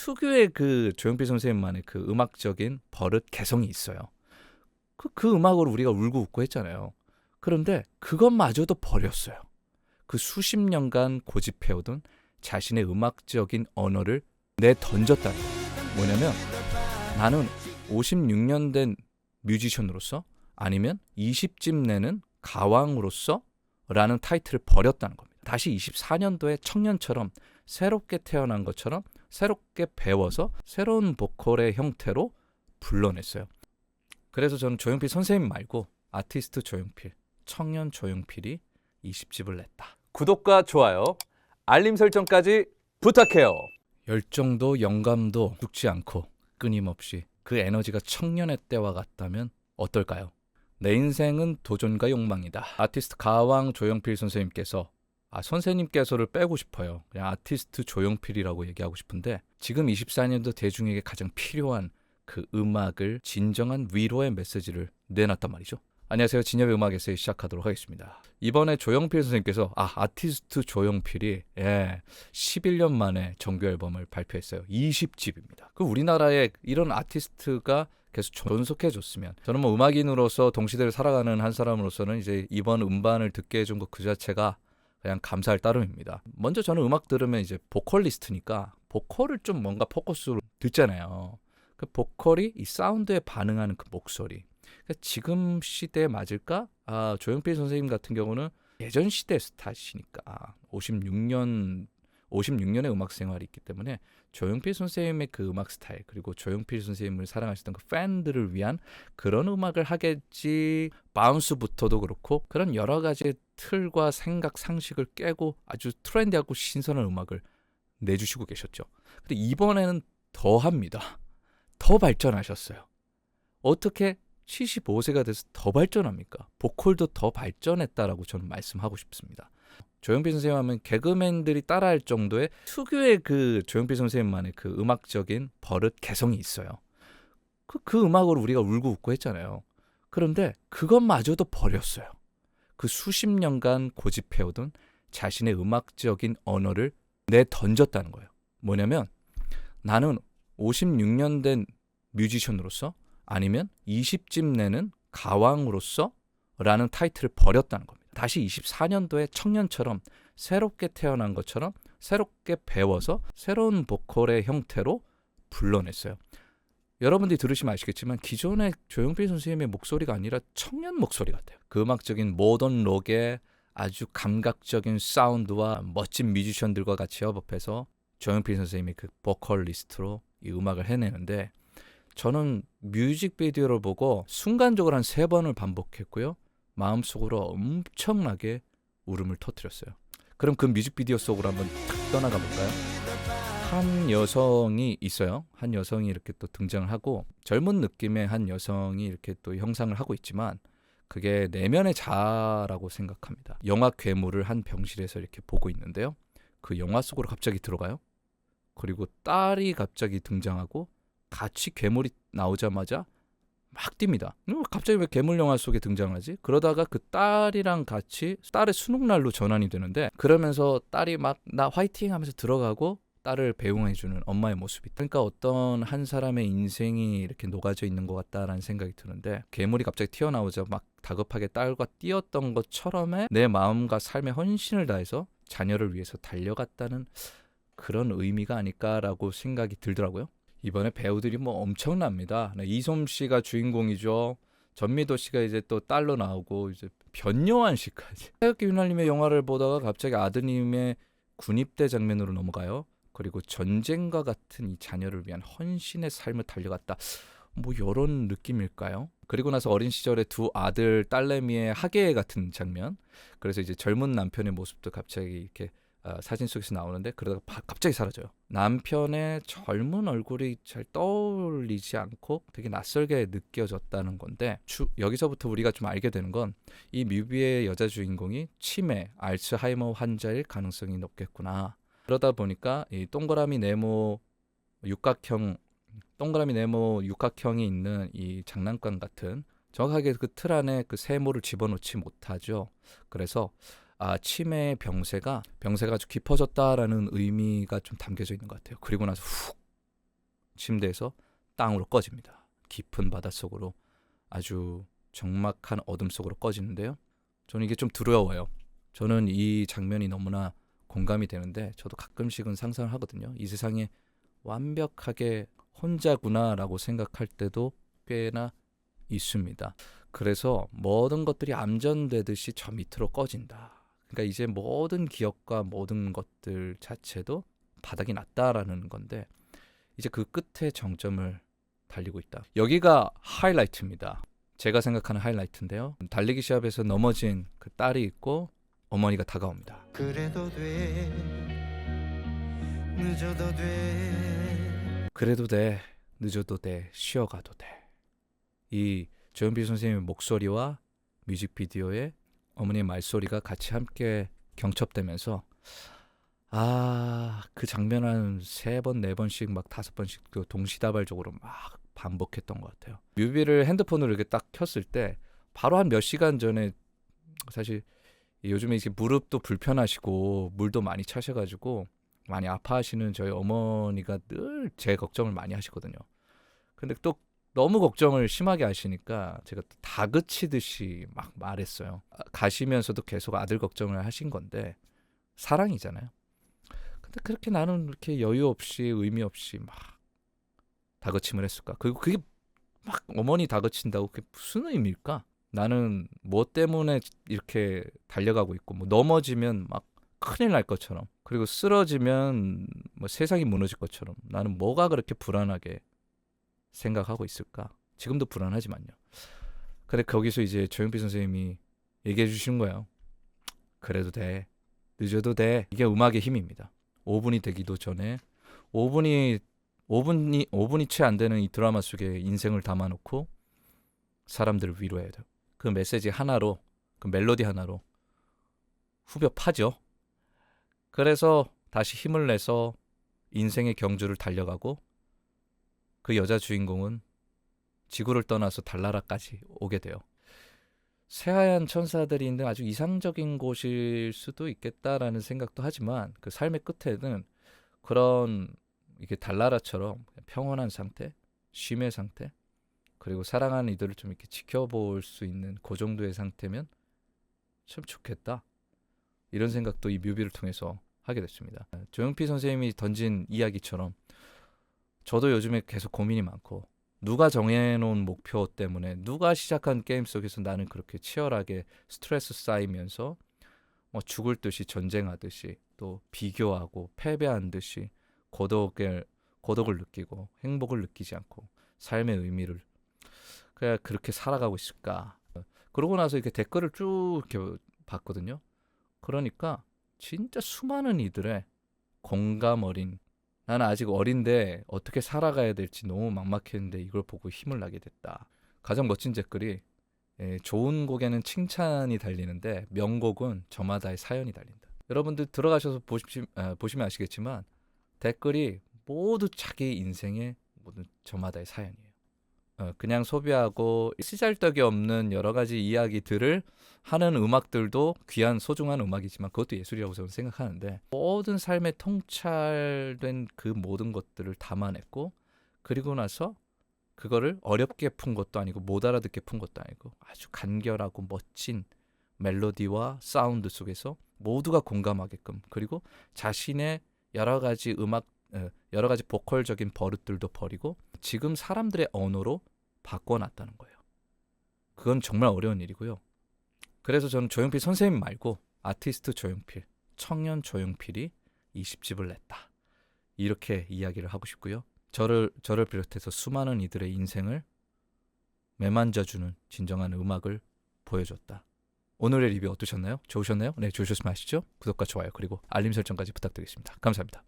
특유의 그 조용필 선생님만의 그 음악적인 버릇 개성이 있어요. 그 음악으로 우리가 울고 웃고 했잖아요. 그런데 그것마저도 버렸어요. 그 수십 년간 고집해오던 자신의 음악적인 언어를 내던졌다는 거예요. 뭐냐면 나는 56년 된 뮤지션으로서 아니면 20집 내는 가왕으로서 라는 타이틀을 버렸다는 겁니다. 다시 24년도에 청년처럼 새롭게 태어난 것처럼 새롭게 배워서 새로운 보컬의 형태로 불러냈어요. 그래서 저는 조용필 선생님 말고 아티스트 조용필, 청년 조용필이 20집을 냈다. 구독과 좋아요, 알림 설정까지 부탁해요. 열정도 영감도 죽지 않고 끊임없이 그 에너지가 청년의 때와 같다면 어떨까요? 내 인생은 도전과 욕망이다. 아티스트 가왕 조용필 선생님께서 선생님께서를 빼고 싶어요. 그냥 아티스트 조용필이라고 얘기하고 싶은데 지금 24년도 대중에게 가장 필요한 그 음악을 진정한 위로의 메시지를 내놨단 말이죠. 안녕하세요. 진엽의 음악 에세이 시작하도록 하겠습니다. 이번에 조용필 선생님께서 아티스트 조용필이 11년 만에 정규 앨범을 발표했어요. 20집입니다. 그 우리나라에 이런 아티스트가 계속 존속해줬으면 저는 뭐 음악인으로서 동시대를 살아가는 한 사람으로서는 이제 이번 음반을 듣게 해준 것 그 자체가 그냥 감사할 따름입니다. 먼저 저는 음악 들으면 이제 보컬리스트니까 보컬을 좀 뭔가 포커스로 듣잖아요. 그 보컬이 이 사운드에 반응하는 그 목소리. 그러니까 지금 시대에 맞을까? 조용필 선생님 같은 경우는 예전 시대 스타시니까 56년의 음악 생활이 있기 때문에 조용필 선생님의 그 음악 스타일 그리고 조용필 선생님을 사랑하시던 그 팬들을 위한 그런 음악을 하겠지. 바운스부터도 그렇고 그런 여러 가지 틀과 생각 상식을 깨고 아주 트렌디하고 신선한 음악을 내주시고 계셨죠. 근데 이번에는 더 합니다. 더 발전하셨어요. 어떻게 75세가 돼서 더 발전합니까? 보컬도 더 발전했다라고 저는 말씀하고 싶습니다. 조용필 선생님 하면 개그맨들이 따라할 정도의 특유의 그 조용필 선생님만의 그 음악적인 버릇 개성이 있어요. 그 음악으로 우리가 울고 웃고 했잖아요. 그런데 그것마저도 버렸어요. 그 수십 년간 고집해오던 자신의 음악적인 언어를 내던졌다는 거예요. 뭐냐면 나는 56년 된 뮤지션으로서 아니면 20집 내는 가왕으로서 라는 타이틀을 버렸다는 겁니다. 다시 24년도에 청년처럼 새롭게 태어난 것처럼 새롭게 배워서 새로운 보컬의 형태로 불러냈어요. 여러분들이 들으시면 아시겠지만 기존의 조용필 선생님의 목소리가 아니라 청년 목소리 같아요. 그 음악적인 모던 록의 아주 감각적인 사운드와 멋진 뮤지션들과 같이 협업해서 조용필 선생님이 그 보컬리스트로 이 음악을 해내는데 저는 뮤직비디오를 보고 순간적으로 한 3번을 반복했고요. 마음속으로 엄청나게 울음을 터뜨렸어요. 그럼 그 뮤직비디오 속으로 한번 탁 떠나가 볼까요? 한 여성이 있어요. 한 여성이 이렇게 또 등장을 하고 젊은 느낌의 한 여성이 이렇게 또 형상을 하고 있지만 그게 내면의 자아라고 생각합니다. 영화 괴물을 한 병실에서 이렇게 보고 있는데요. 그 영화 속으로 갑자기 들어가요. 그리고 딸이 갑자기 등장하고 같이 괴물이 나오자마자 막 뜁니다. 갑자기 왜 괴물 영화 속에 등장하지? 그러다가 그 딸이랑 같이 딸의 수능날로 전환이 되는데 그러면서 딸이 막 나 화이팅 하면서 들어가고 딸을 배웅해주는 엄마의 모습이 그러니까 어떤 한 사람의 인생이 이렇게 녹아져 있는 것 같다라는 생각이 드는데 괴물이 갑자기 튀어나오자 막 다급하게 딸과 뛰었던 것처럼의 내 마음과 삶의 헌신을 다해서 자녀를 위해서 달려갔다는 그런 의미가 아닐까라고 생각이 들더라고요. 이번에 배우들이 뭐 엄청납니다. 이솜 씨가 주인공이죠. 전미도 씨가 이제 또 딸로 나오고 이제 변요한 씨까지. 태극기 휘날림의 영화를 보다가 갑자기 아드님의 군입대 장면으로 넘어가요. 그리고 전쟁과 같은 이 자녀를 위한 헌신의 삶을 달려갔다. 뭐 이런 느낌일까요? 그리고 나서 어린 시절에 두 아들 딸내미의 학예 같은 장면. 그래서 이제 젊은 남편의 모습도 갑자기 이렇게 사진 속에서 나오는데 그러다가 갑자기 사라져요. 남편의 젊은 얼굴이 잘 떠올리지 않고 되게 낯설게 느껴졌다는 건데 여기서부터 우리가 좀 알게 되는 건 이 뮤비의 여자 주인공이 치매, 알츠하이머 환자일 가능성이 높겠구나. 그러다 보니까 이 동그라미 네모 육각형이 있는 이 장난감 같은 정확하게 그 틀 안에 그 세모를 집어넣지 못하죠. 그래서 치매의 병세가 아주 깊어졌다라는 의미가 좀 담겨져 있는 것 같아요. 그리고 나서 훅 침대에서 땅으로 꺼집니다. 깊은 바닷속으로 아주 적막한 어둠 속으로 꺼지는데요. 저는 이게 좀 두려워요. 저는 이 장면이 너무나 공감이 되는데 저도 가끔씩은 상상을 하거든요. 이 세상에 완벽하게 혼자구나라고 생각할 때도 꽤나 있습니다. 그래서 모든 것들이 암전되듯이 저 밑으로 꺼진다. 그러니까 이제 모든 기억과 모든 것들 자체도 바닥이 났다라는 건데 이제 그 끝에 정점을 달리고 있다. 여기가 하이라이트입니다. 제가 생각하는 하이라이트인데요. 달리기 시합에서 넘어진 그 딸이 있고 어머니가 다가옵니다. 그래도 돼 늦어도 돼 그래도 돼, 늦어도 돼, 쉬어가도 돼. 이 조용필 선생님의 목소리와 뮤직비디오에 어머니의 말소리가 같이 함께 경첩되면서 그 장면 한 3번, 4번씩 막 5번씩 동시다발적으로 막 반복했던 것 같아요. 뮤비를 핸드폰으로 이렇게 딱 켰을 때 바로 한 몇 시간 전에 사실 요즘에 이제 무릎도 불편하시고 물도 많이 차셔가지고 많이 아파하시는 저희 어머니가 늘 제 걱정을 많이 하시거든요. 근데 또 너무 걱정을 심하게 하시니까 제가 또 다그치듯이 막 말했어요. 가시면서도 계속 아들 걱정을 하신 건데 사랑이잖아요. 근데 그렇게 나는 이렇게 여유 없이 의미 없이 막 다그침을 했을까? 그리고 그게 막 어머니 다그친다고 그게 무슨 의미일까? 나는 뭐 때문에 이렇게 달려가고 있고 뭐 넘어지면 막 큰일 날 것처럼 그리고 쓰러지면 뭐 세상이 무너질 것처럼 나는 뭐가 그렇게 불안하게 생각하고 있을까? 지금도 불안하지만요. 근데 거기서 이제 조용필 선생님이 얘기해 주신 거예요. 그래도 돼. 늦어도 돼. 이게 음악의 힘입니다. 5분이 되기도 전에 5분이 채 안 되는 이 드라마 속에 인생을 담아놓고 사람들을 위로해야 돼요. 그 메시지 하나로, 그 멜로디 하나로 후벼 파죠. 그래서 다시 힘을 내서 인생의 경주를 달려가고 그 여자 주인공은 지구를 떠나서 달나라까지 오게 돼요. 새하얀 천사들이 있는 아주 이상적인 곳일 수도 있겠다라는 생각도 하지만 그 삶의 끝에는 그런 이게 달나라처럼 평온한 상태, 쉼의 상태, 그리고 사랑하는 이들을 좀 이렇게 지켜볼 수 있는 그 정도의 상태면 참 좋겠다. 이런 생각도 이 뮤비를 통해서 하게 됐습니다. 조용필 선생님이 던진 이야기처럼 저도 요즘에 계속 고민이 많고 누가 정해놓은 목표 때문에 누가 시작한 게임 속에서 나는 그렇게 치열하게 스트레스 쌓이면서 뭐 죽을 듯이 전쟁하듯이 또 비교하고 패배한 듯이 고독을 느끼고 행복을 느끼지 않고 삶의 의미를 그냥 그렇게 살아가고 있을까. 그러고 나서 이렇게 댓글을 쭉 이렇게 봤거든요. 그러니까 진짜 수많은 이들의 공감 어린 나는 아직 어린데 어떻게 살아가야 될지 너무 막막했는데 이걸 보고 힘을 나게 됐다. 가장 멋진 댓글이 좋은 곡에는 칭찬이 달리는데 명곡은 저마다의 사연이 달린다. 여러분들 들어가셔서 보시면 아시겠지만 댓글이 모두 자기 인생의 모든 저마다의 사연이에요. 그냥 소비하고 쓰잘데기 없는 여러 가지 이야기들을 하는 음악들도 귀한 소중한 음악이지만 그것도 예술이라고 저는 생각하는데 모든 삶에 통찰된 그 모든 것들을 담아냈고 그리고 나서 그거를 어렵게 푼 것도 아니고 못 알아듣게 푼 것도 아니고 아주 간결하고 멋진 멜로디와 사운드 속에서 모두가 공감하게끔 그리고 자신의 여러 가지 여러 가지 보컬적인 버릇들도 버리고 지금 사람들의 언어로 바꿔놨다는 거예요. 그건 정말 어려운 일이고요. 그래서 저는 조용필 선생님 말고 아티스트 조용필, 청년 조용필이 20집을 냈다. 이렇게 이야기를 하고 싶고요. 저를 비롯해서 수많은 이들의 인생을 매만져주는 진정한 음악을 보여줬다. 오늘의 리뷰 어떠셨나요? 좋으셨나요? 네, 좋으셨으면 하시죠. 구독과 좋아요 그리고 알림 설정까지 부탁드리겠습니다. 감사합니다.